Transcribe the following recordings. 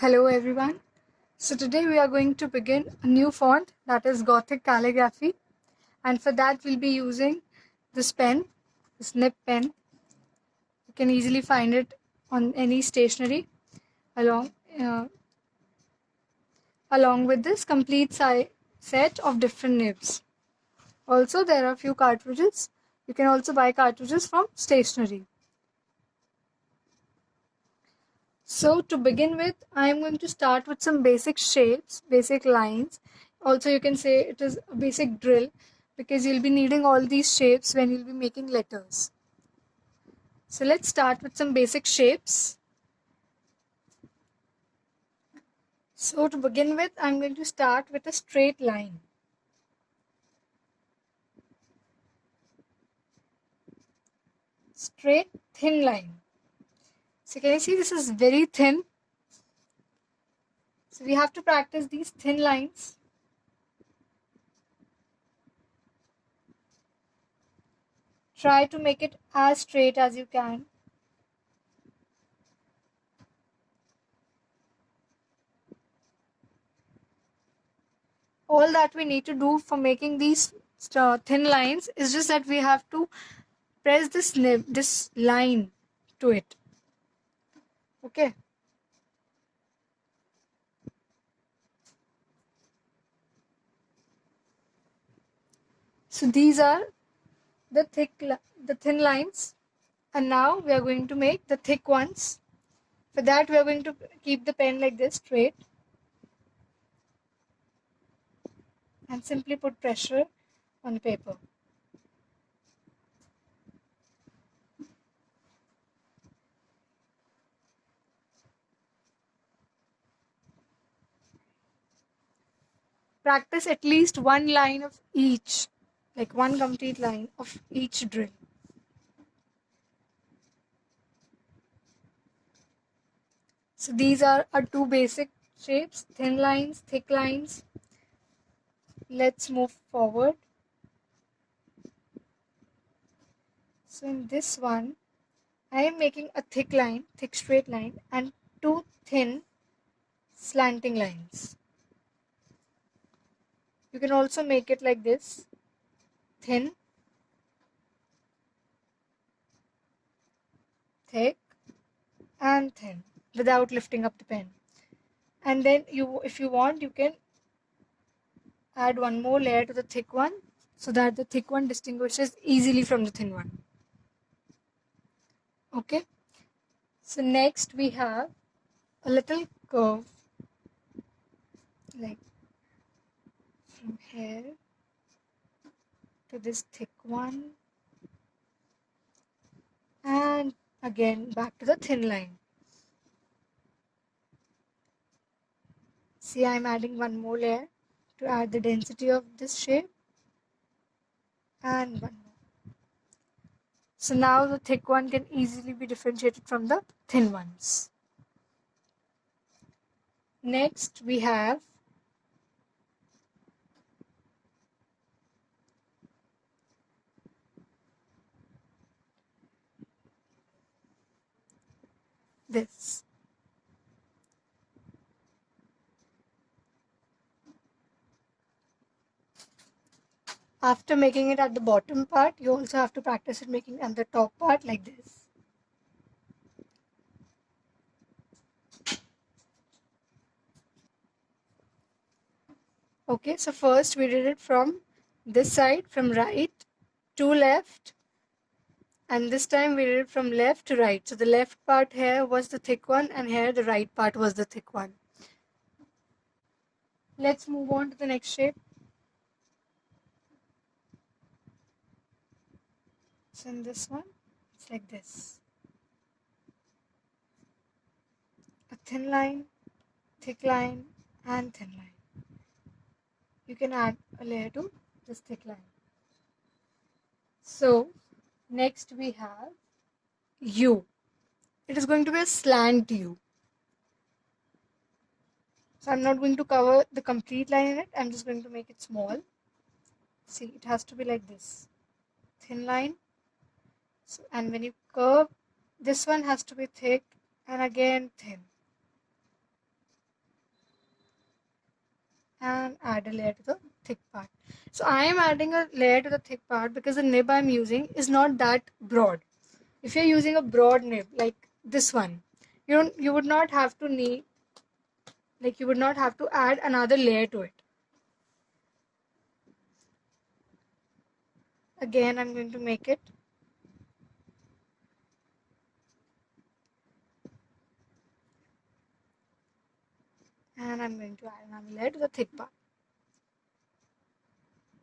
Hello everyone. So today we are going to begin a new font, that is Gothic Calligraphy, and for that we'll be using this pen, this nib pen. You can easily find it on any stationery along uh, along with this complete set of different nibs. Also there are a few cartridges. You can also buy cartridges from stationery. So to begin with, I am going to start with some basic shapes, basic lines. Also you can say it is a basic drill because you'll be needing all these shapes when you'll be making letters. So let's start with some basic shapes. So to begin with, I'm going to start with a straight line. Straight, thin line. So can you see this is very thin? So we have to practice these thin lines. Try to make it as straight as you can. All that we need to do for making these thin lines is just that we have to press this line to it. Okay. So these are the thin lines, and now we are going to make the thick ones. For that we are going to keep the pen like this straight and simply put pressure on the paper. Practice at least one line of each, like one complete line of each drill. So these are our two basic shapes, thin lines, thick lines. Let's move forward. So in this one, I am making a thick line, thick straight line, and two thin slanting lines. You can also make it like this, thin, thick, and thin, without lifting up the pen. And then if you want, you can add one more layer to the thick one so that the thick one distinguishes easily from the thin one. Okay. So next we have a little curve, like from here to this thick one, and again back to the thin line. See, I'm adding one more layer to add the density of this shape, and one more. So now the thick one can easily be differentiated from the thin ones. Next we have this. After making it at the bottom part, you also have to practice it making it at the top part like this. Okay, so first we did it from this side, from right to left, and this time we did it from left to right. So the left part here was the thick one, and here the right part was the thick one. Let's move on to the next shape. So in this one, it's like this. A thin line, thick line, and thin line. You can add a layer to this thick line. So next we have U. It is going to be a slant U. So I'm not going to cover the complete line in it. I'm just going to make it small. See, it has to be like this. Thin line. So, and when you curve, this one has to be thick and again thin. and add a layer to the thick part. So I am adding a layer to the thick part because the nib I'm using is not that broad. If you're using a broad nib like this one, you would not have to add another layer to it. Again, I'm going to make it. And I'm going to add another layer to the thick part.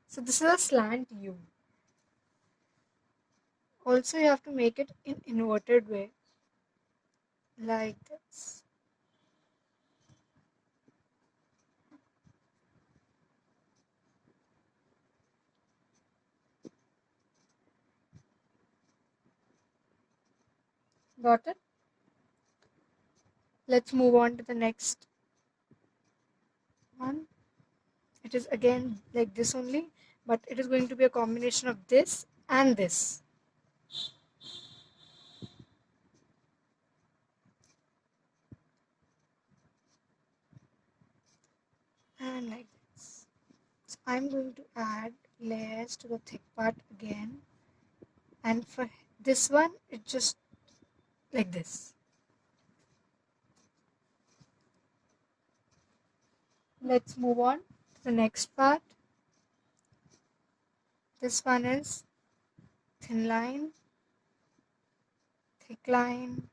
So this is a slant U. Also, you have to make it in inverted way, like this. Got it? Let's move on to the next one. It is again like this only, but it is going to be a combination of this and this. And like this. So I'm going to add layers to the thick part again. And for this one, it's just like this. Let's move on to the next part. This one is thin line, thick line,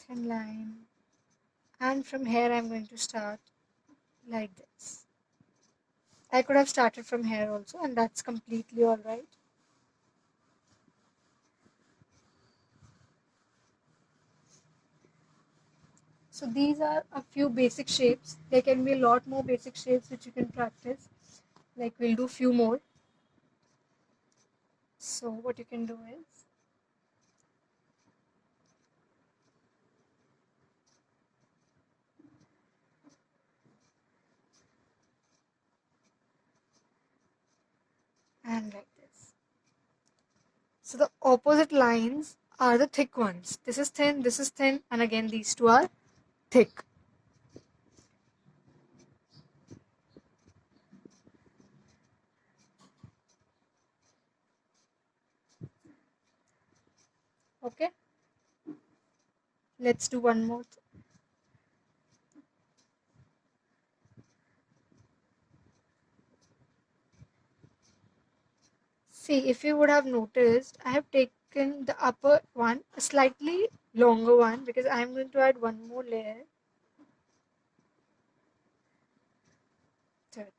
thin line, and from here I'm going to start like this. I could have started from here also, and that's completely alright. So these are a few basic shapes. There can be a lot more basic shapes which you can practice. Like we'll do few more. So what you can do is, and like this. So the opposite lines are the thick ones. This is thin, and again these two are thick. Okay? Let's do one more. See, if you would have noticed, I have taken the upper one, a slightly longer one, because I am going to add one more layer. Third.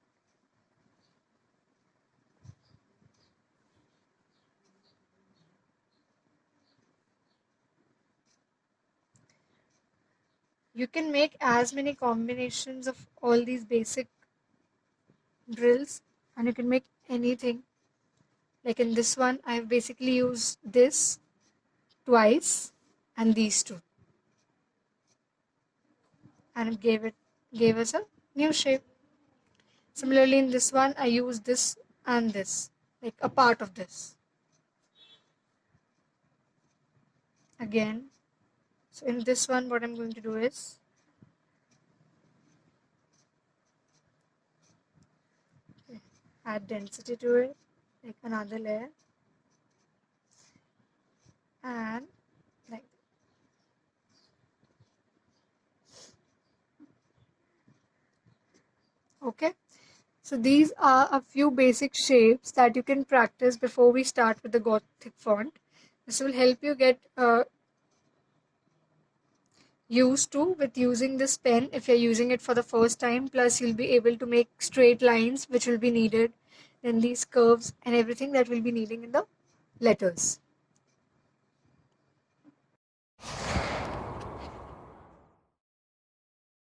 You can make as many combinations of all these basic drills, and you can make anything. Like in this one, I've basically used this twice and these two, and it gave us a new shape. Similarly, in this one, I used this and this, like a part of this. Again, so in this one, what I'm going to do is add density to it, like another layer, and like that. Okay, so these are a few basic shapes that you can practice before we start with the Gothic font. This will help you get used to with using this pen if you're using it for the first time. Plus you'll be able to make straight lines which will be needed, then these curves and everything that we'll be needing in the letters.